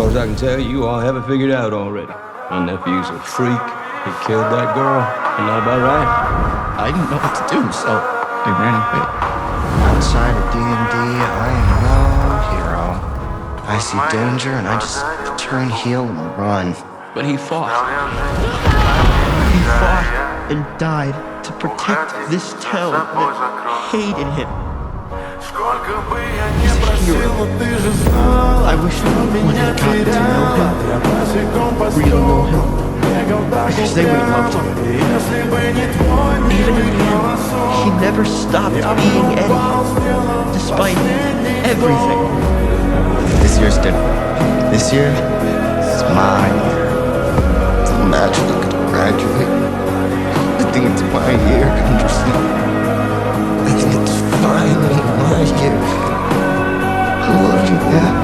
far as I can tell, you all have it figured out already. My nephew's a freak. He killed that girl. Isn't that about right? I didn't know what to do, so I ran away. Outside of D&D, I am no hero. I see danger and I just turn heel and run. But he fought. He fought and died to protect this town that hated him. He's a hero. I wish one had gotten to know him, really know him, because they would have loved him. Even in the end, he never stopped being Eddie, despite everything. This year's different. This year is my year. It's magical to graduate. I think it's my year, understand? I think it's finally my year. I love you, man.